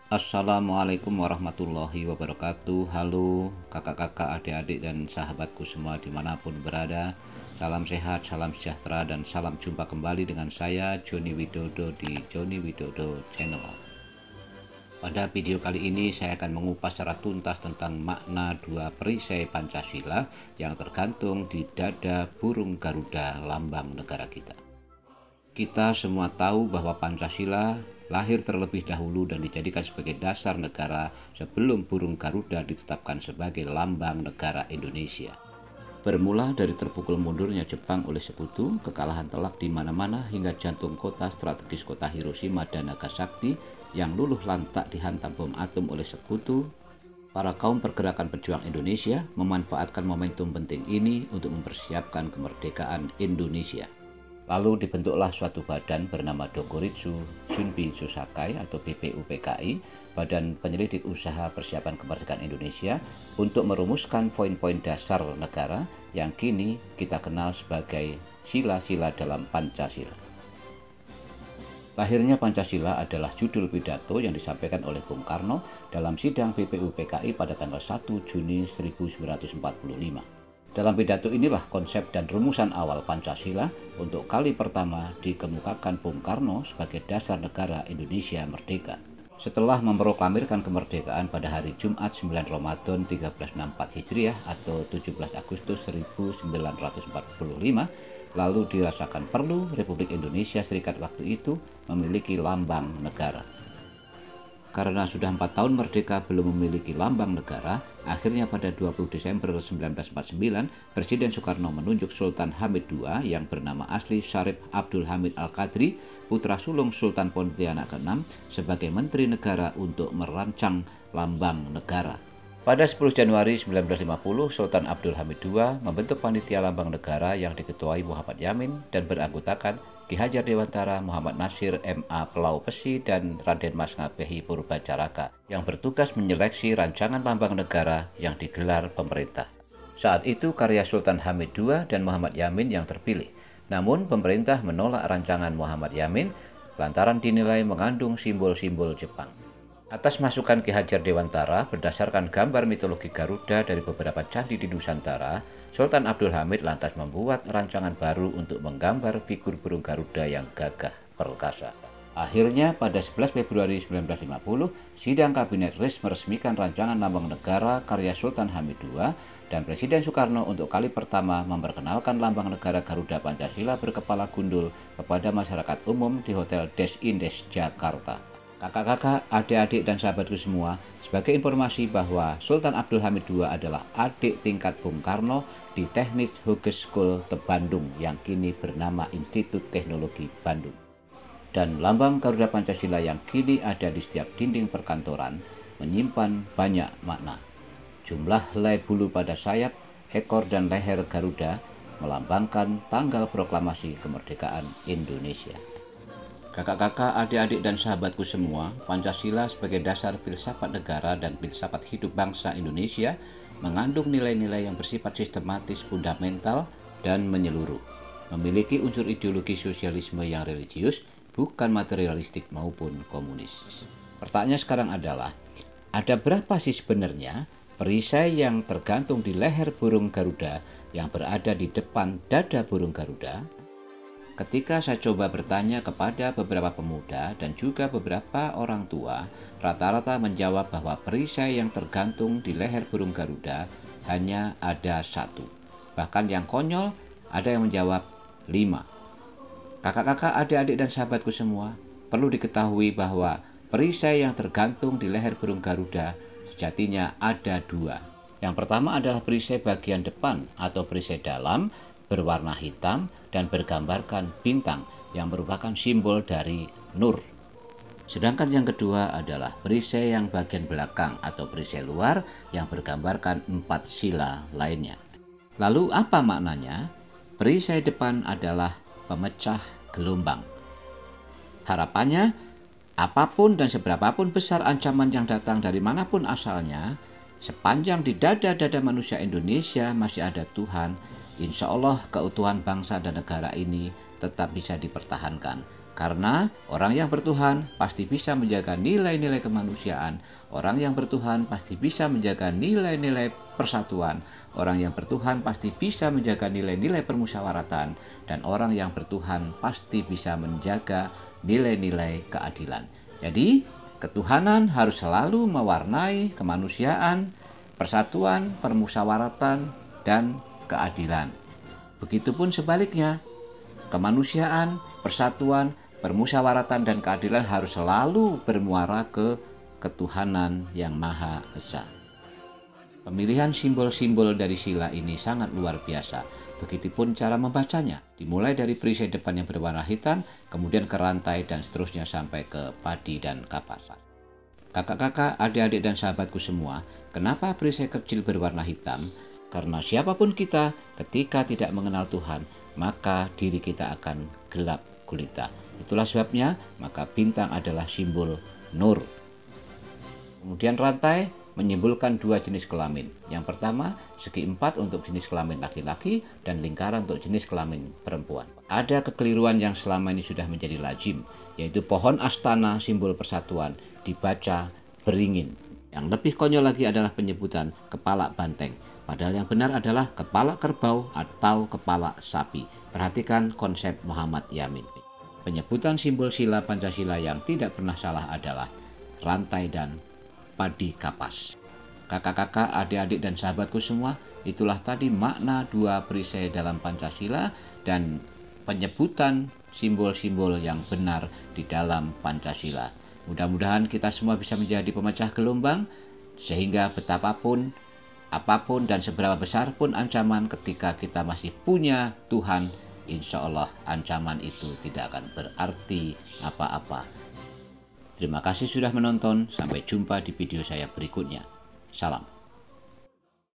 Assalamualaikum warahmatullahi wabarakatuh. Halo kakak-kakak, adik-adik, dan sahabatku semua dimanapun berada. Salam sehat, salam sejahtera, dan salam jumpa kembali dengan saya Joni Widodo di Joni Widodo Channel. Pada video kali ini saya akan mengupas secara tuntas tentang makna dua perisai Pancasila yang tergantung di dada burung Garuda, lambang negara kita. Kita semua tahu bahwa Pancasila lahir terlebih dahulu dan dijadikan sebagai dasar negara sebelum burung Garuda ditetapkan sebagai lambang negara Indonesia. Bermula dari terpukul mundurnya Jepang oleh sekutu, kekalahan telak di mana-mana hingga jantung kota strategis kota Hiroshima dan Nagasaki yang luluh lantak dihantam bom atom oleh sekutu, para kaum pergerakan pejuang Indonesia memanfaatkan momentum penting ini untuk mempersiapkan kemerdekaan Indonesia. Lalu dibentuklah suatu badan bernama Dokuritsu Shunbi Shosakai atau BPUPKI, Badan Penyelidik Usaha Persiapan Kemerdekaan Indonesia, untuk merumuskan poin-poin dasar negara yang kini kita kenal sebagai sila-sila dalam Pancasila. Lahirnya Pancasila adalah judul pidato yang disampaikan oleh Bung Karno dalam sidang BPUPKI pada tanggal 1 Juni 1945. Dalam pidato inilah konsep dan rumusan awal Pancasila untuk kali pertama dikemukakan Bung Karno sebagai dasar negara Indonesia merdeka. Setelah memproklamirkan kemerdekaan pada hari Jumat 9 Ramadan 1364 Hijriah atau 17 Agustus 1945, lalu dirasakan perlu Republik Indonesia Serikat waktu itu memiliki lambang negara. Karena sudah 4 tahun merdeka belum memiliki lambang negara, akhirnya pada 20 Desember 1949, Presiden Soekarno menunjuk Sultan Hamid II yang bernama asli Syarif Abdul Hamid Al-Qadri, putra sulung Sultan Pontianak ke-6, sebagai Menteri Negara untuk merancang lambang negara. Pada 10 Januari 1950, Sultan Abdul Hamid II membentuk panitia lambang negara yang diketuai Muhammad Yamin dan beranggotakan Ki Hajar Dewantara, Muhammad Nasir, M.A. Pelau Pesi, dan Raden Mas Ngabehi Purbacaraka yang bertugas menyeleksi rancangan lambang negara yang digelar pemerintah. Saat itu karya Sultan Hamid II dan Muhammad Yamin yang terpilih. Namun pemerintah menolak rancangan Muhammad Yamin lantaran dinilai mengandung simbol-simbol Jepang. Atas masukan Ki Hajar Dewantara berdasarkan gambar mitologi Garuda dari beberapa candi di Nusantara, Sultan Abdul Hamid lantas membuat rancangan baru untuk menggambar figur burung Garuda yang gagah perkasa. Akhirnya pada 11 Februari 1950, sidang kabinet meresmikan rancangan lambang negara karya Sultan Hamid II dan Presiden Soekarno untuk kali pertama memperkenalkan lambang negara Garuda Pancasila berkepala gundul kepada masyarakat umum di Hotel Des Indes, Jakarta. Kakak-kakak, adik-adik, dan sahabatku semua, sebagai informasi bahwa Sultan Abdul Hamid II adalah adik tingkat Bung Karno di Teknik Hogeschool Bandung yang kini bernama Institut Teknologi Bandung. Dan lambang Garuda Pancasila yang kini ada di setiap dinding perkantoran menyimpan banyak makna. Jumlah helai bulu pada sayap, ekor, dan leher Garuda melambangkan tanggal proklamasi kemerdekaan Indonesia. Kakak-kakak, adik-adik, dan sahabatku semua, Pancasila sebagai dasar filsafat negara dan filsafat hidup bangsa Indonesia mengandung nilai-nilai yang bersifat sistematis, fundamental, dan menyeluruh. Memiliki unsur ideologi sosialisme yang religius, bukan materialistik maupun komunis. Pertanyaan sekarang adalah, ada berapa sih sebenarnya perisai yang tergantung di leher burung Garuda yang berada di depan dada burung Garuda? Ketika saya coba bertanya kepada beberapa pemuda dan juga beberapa orang tua, rata-rata menjawab bahwa perisai yang tergantung di leher burung Garuda hanya ada 1. Bahkan yang konyol, ada yang menjawab 5. Kakak-kakak, adik-adik, dan sahabatku semua, perlu diketahui bahwa perisai yang tergantung di leher burung Garuda sejatinya ada 2. Yang pertama adalah perisai bagian depan atau perisai dalam, berwarna hitam dan bergambarkan bintang yang merupakan simbol dari nur. Sedangkan yang kedua adalah perisai yang bagian belakang atau perisai luar yang bergambarkan 4 sila lainnya. Lalu apa maknanya? Perisai depan adalah pemecah gelombang. Harapannya, apapun dan seberapapun besar ancaman yang datang dari manapun asalnya, sepanjang di dada-dada manusia Indonesia masih ada Tuhan, insya Allah keutuhan bangsa dan negara ini tetap bisa dipertahankan Karena orang yang bertuhan pasti bisa menjaga nilai-nilai kemanusiaan. Orang yang bertuhan pasti bisa menjaga nilai-nilai persatuan. Orang yang bertuhan pasti bisa menjaga nilai-nilai permusyawaratan. Dan orang yang bertuhan pasti bisa menjaga nilai-nilai keadilan. Jadi, ketuhanan harus selalu mewarnai kemanusiaan, persatuan, permusyawaratan, dan keadilan. Begitupun sebaliknya, kemanusiaan, persatuan, permusyawaratan, dan keadilan harus selalu bermuara ke ketuhanan yang Maha Esa. Pemilihan simbol-simbol dari sila ini sangat luar biasa. Begitupun cara membacanya, dimulai dari perisai depan yang berwarna hitam, kemudian ke rantai, dan seterusnya sampai ke padi dan kapasan. Kakak-kakak, adik-adik, dan sahabatku semua, kenapa perisai kecil berwarna hitam? Karena siapapun kita, ketika tidak mengenal Tuhan, maka diri kita akan gelap gulita. Itulah sebabnya, maka bintang adalah simbol nur. Kemudian rantai menyimbolkan dua jenis kelamin. Yang pertama, segi 4 untuk jenis kelamin laki-laki dan lingkaran untuk jenis kelamin perempuan. Ada kekeliruan yang selama ini sudah menjadi lazim, yaitu pohon astana simbol persatuan dibaca beringin. Yang lebih konyol lagi adalah penyebutan kepala banteng. Padahal yang benar adalah kepala kerbau atau kepala sapi. Perhatikan konsep Muhammad Yamin. Penyebutan simbol sila Pancasila yang tidak pernah salah adalah rantai dan padi kapas. Kakak-kakak, adik-adik, dan sahabatku semua, itulah tadi makna dua perisai dalam Pancasila dan penyebutan simbol-simbol yang benar di dalam Pancasila. Mudah-mudahan kita semua bisa menjadi pemecah gelombang, sehingga betapapun, apapun, dan seberapa besar pun ancaman, ketika kita masih punya Tuhan, insya Allah ancaman itu tidak akan berarti apa-apa. Terima kasih sudah menonton. Sampai jumpa di video saya berikutnya. Salam.